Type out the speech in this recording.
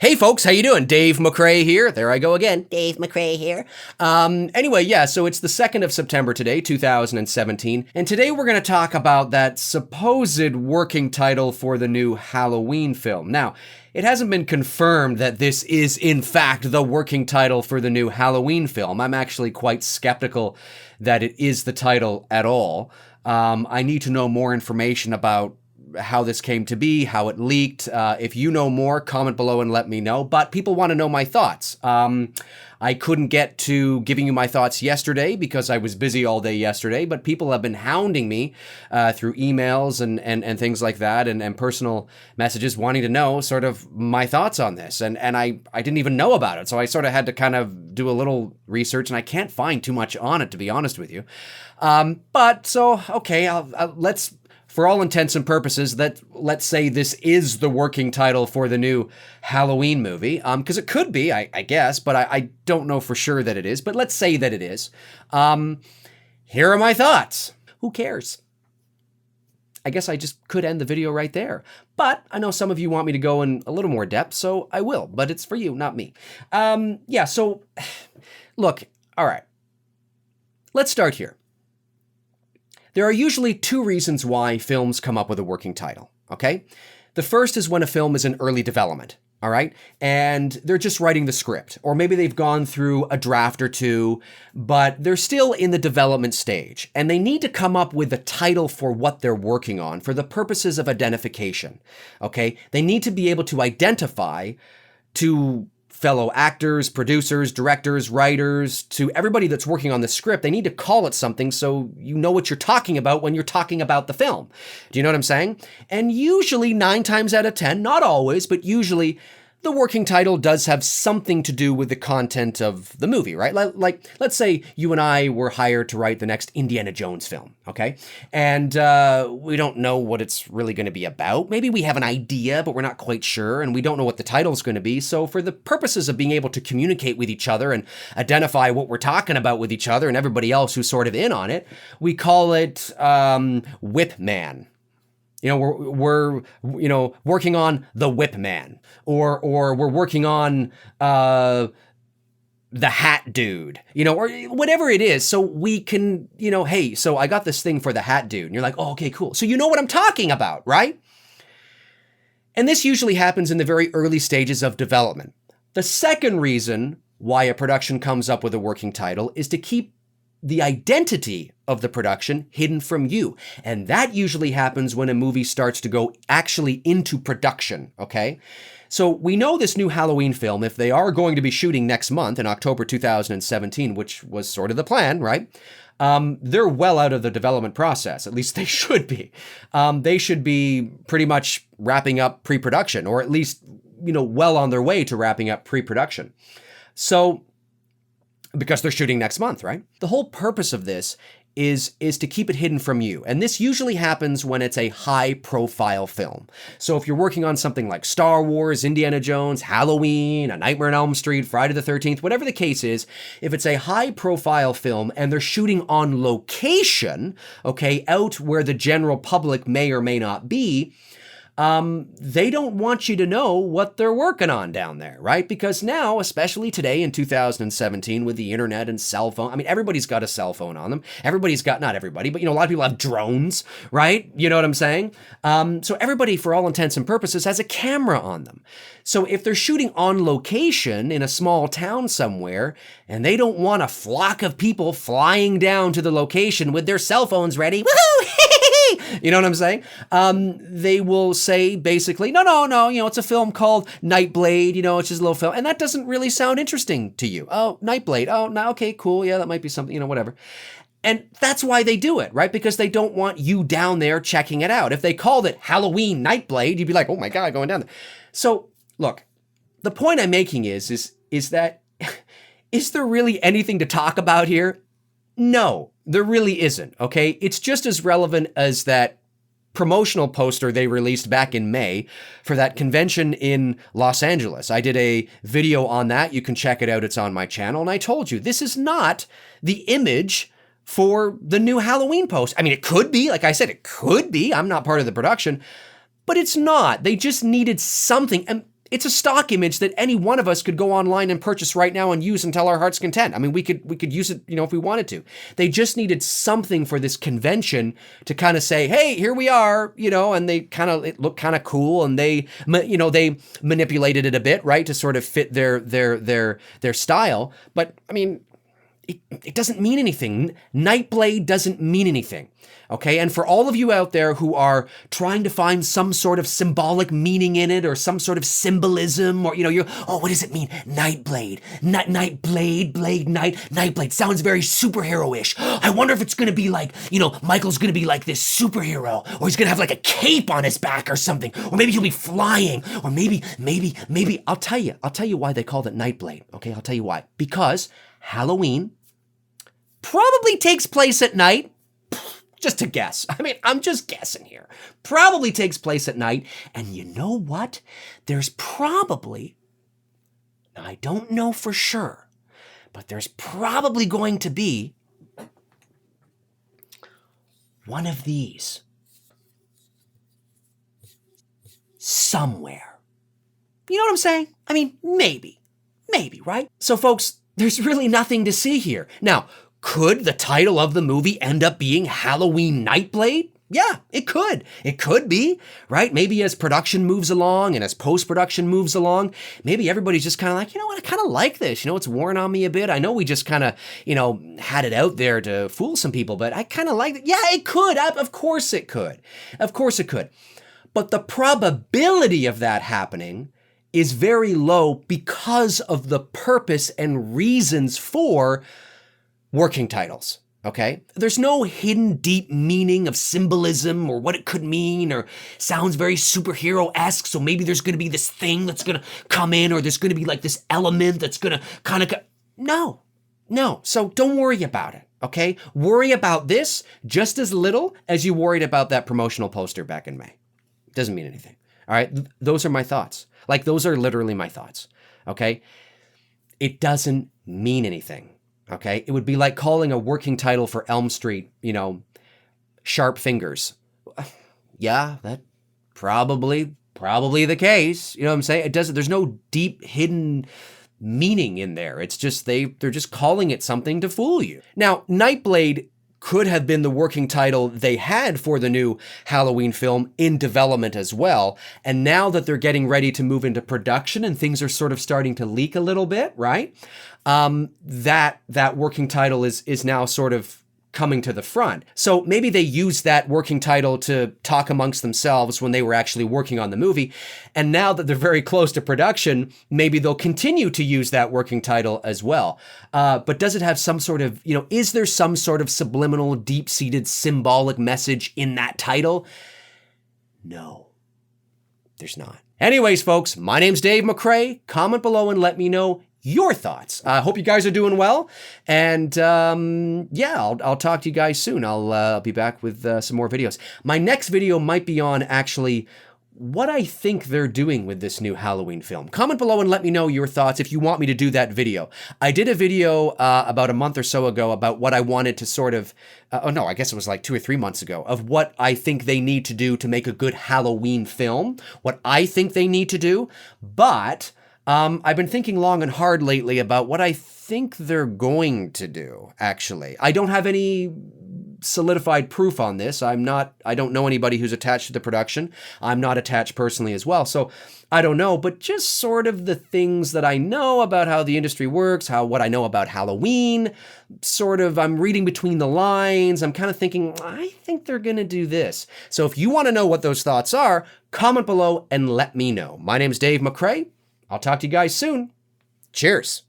Hey folks, how you doing? Dave McRae here. There I go again. Dave McRae here. Anyway, yeah, so it's the 2nd of September today, 2017, and today we're going to talk about that supposed working title for the new Halloween film. Now, it hasn't been confirmed that this is in fact the working title for the new Halloween film. I'm actually quite skeptical that it is the title at all. I need to know more information about how this came to be, how it leaked. If you know more, comment below and let me know. But people want to know my thoughts. I couldn't get to giving you my thoughts yesterday because I was busy all day yesterday, but people have been hounding me through emails and things like that and personal messages wanting to know sort of my thoughts on this. And I didn't even know about it. So I sort of had to kind of do a little research, and I can't find too much on it, to be honest with you. Okay, let's... For all intents and purposes, let's say this is the working title for the new Halloween movie, because it could be, I guess, but I don't know for sure that it is, but let's say that it is. Here are my thoughts. Who cares? I guess I just could end the video right there. But I know some of you want me to go in a little more depth, so I will, but it's for you, not me. So, look, all right. Let's start here. There are usually two reasons why films come up with a working title, okay? The first is when a film is in early development, all right? And they're just writing the script, or maybe they've gone through a draft or two, but they're still in the development stage, and they need to come up with a title for what they're working on for the purposes of identification, okay? They need to be able to identify to fellow actors, producers, directors, writers, to everybody that's working on the script. They need to call it something so you know what you're talking about when you're talking about the film. Do you know what I'm saying? And usually 9 times out of 10, not always, but usually the working title does have something to do with the content of the movie, right? Like let's say you and I were hired to write the next Indiana Jones film, okay? And we don't know what it's really going to be about. Maybe we have an idea, but we're not quite sure, and we don't know what the title's going to be. So for the purposes of being able to communicate with each other and identify what we're talking about with each other and everybody else who's sort of in on it, we call it Whip Man. You know, we're working on the Whip Man, or we're working on the Hat Dude, or whatever it is. So we can, hey, so I got this thing for the Hat Dude, and you're like, oh, okay, cool. So you know what I'm talking about, right? And this usually happens in the very early stages of development. The second reason why a production comes up with a working title is to keep the identity of the production hidden from you. And that usually happens when a movie starts to go actually into production, okay? So we know this new Halloween film, if they are going to be shooting next month in October 2017, which was sort of the plan, right? They're well out of the development process. At least they should be. They should be pretty much wrapping up pre-production, or at least, well on their way to wrapping up pre-production. So, because they're shooting next month, right? The whole purpose of this is to keep it hidden from you. And this usually happens when it's a high-profile film. So if you're working on something like Star Wars, Indiana Jones, Halloween, A Nightmare on Elm Street, Friday the 13th, whatever the case is, if it's a high-profile film and they're shooting on location, okay, out where the general public may or may not be, they don't want you to know what they're working on down there, right? Because now, especially today in 2017 with the internet and cell phone, I mean, everybody's got a cell phone on them. Everybody's got, not everybody, but a lot of people have drones, right? You know what I'm saying? So everybody, for all intents and purposes, has a camera on them. So if they're shooting on location in a small town somewhere, and they don't want a flock of people flying down to the location with their cell phones ready, woohoo! You know what I'm saying? They will say basically, no, it's a film called Nightblade, it's just a little film. And that doesn't really sound interesting to you. Oh, Nightblade. Oh, no, okay, cool. Yeah, that might be something, whatever. And that's why they do it, right? Because they don't want you down there checking it out. If they called it Halloween Nightblade, you'd be like, oh my God, going down there. So look, the point I'm making is that, is there really anything to talk about here? No, there really isn't, okay? It's just as relevant as that promotional poster they released back in May for that convention in Los Angeles. I did a video on that. You can check it out. It's on my channel. And I told you, this is not the image for the new Halloween post. I mean, it could be. Like I said, it could be. I'm not part of the production. But it's not. They just needed something. And it's a stock image that any one of us could go online and purchase right now and use until our heart's content. I mean, we could use it, if we wanted to. They just needed something for this convention to kind of say, hey, here we are, and it looked kind of cool, and they manipulated it a bit, right, to sort of fit their style. But I mean, it doesn't mean anything. Nightblade doesn't mean anything. Okay, and for all of you out there who are trying to find some sort of symbolic meaning in it, or some sort of symbolism, or what does it mean? Nightblade, Nightblade sounds very superhero-ish. I wonder if it's gonna be like, Michael's gonna be like this superhero, or he's gonna have like a cape on his back or something, or maybe he'll be flying, or maybe. I'll tell you why they called it Nightblade. Okay, I'll tell you why. Because Halloween probably takes place at night. Just to guess. I mean, I'm just guessing here. Probably takes place at night. And you know what? There's probably, now I don't know for sure, but there's probably going to be one of these somewhere. You know what I'm saying? I mean, maybe, right? So folks, there's really nothing to see here. Now, could the title of the movie end up being Halloween Nightblade? Yeah, it could. It could be, right? Maybe as production moves along and as post-production moves along, maybe everybody's just kind of like, you know what, I kind of like this. It's worn on me a bit. I know we just kind of, had it out there to fool some people, but I kind of like it. Yeah, it could. Of course it could. Of course it could. But the probability of that happening is very low because of the purpose and reasons for working titles, okay? There's no hidden deep meaning of symbolism or what it could mean, or sounds very superhero-esque, so maybe there's gonna be this thing that's gonna come in, or there's gonna be like this element that's gonna kind of... No. So don't worry about it, okay? Worry about this just as little as you worried about that promotional poster back in May. Doesn't mean anything, all right? Those are my thoughts. Like, those are literally my thoughts, okay? It doesn't mean anything. Okay, it would be like calling a working title for Elm Street, Sharp Fingers. Yeah, that probably the case. You know what I'm saying? It doesn't. There's no deep hidden meaning in there. It's just they're just calling it something to fool you. Now, Nightblade could have been the working title they had for the new Halloween film in development as well. And now that they're getting ready to move into production and things are sort of starting to leak a little bit, right? That working title is now sort of coming to the front. So maybe they used that working title to talk amongst themselves when they were actually working on the movie. And now that they're very close to production, maybe they'll continue to use that working title as well. But does it have some sort of, is there some sort of subliminal, deep-seated, symbolic message in that title? No, there's not. Anyways, folks, my name's Dave McRae. Comment below and let me know your thoughts. I hope you guys are doing well. And I'll talk to you guys soon. I'll be back with some more videos. My next video might be on actually what I think they're doing with this new Halloween film. Comment below and let me know your thoughts if you want me to do that video. I did a video about a month or so ago about what I wanted to sort of, I guess it was like 2 or 3 months ago, of what I think they need to do to make a good Halloween film, what I think they need to do, but I've been thinking long and hard lately about what I think they're going to do, actually. I don't have any solidified proof on this. I don't know anybody who's attached to the production. I'm not attached personally as well, so I don't know, but just sort of the things that I know about how the industry works, what I know about Halloween, sort of, I'm reading between the lines. I'm kind of thinking, I think they're gonna do this. So if you wanna know what those thoughts are, comment below and let me know. My name's Dave McRae. I'll talk to you guys soon. Cheers.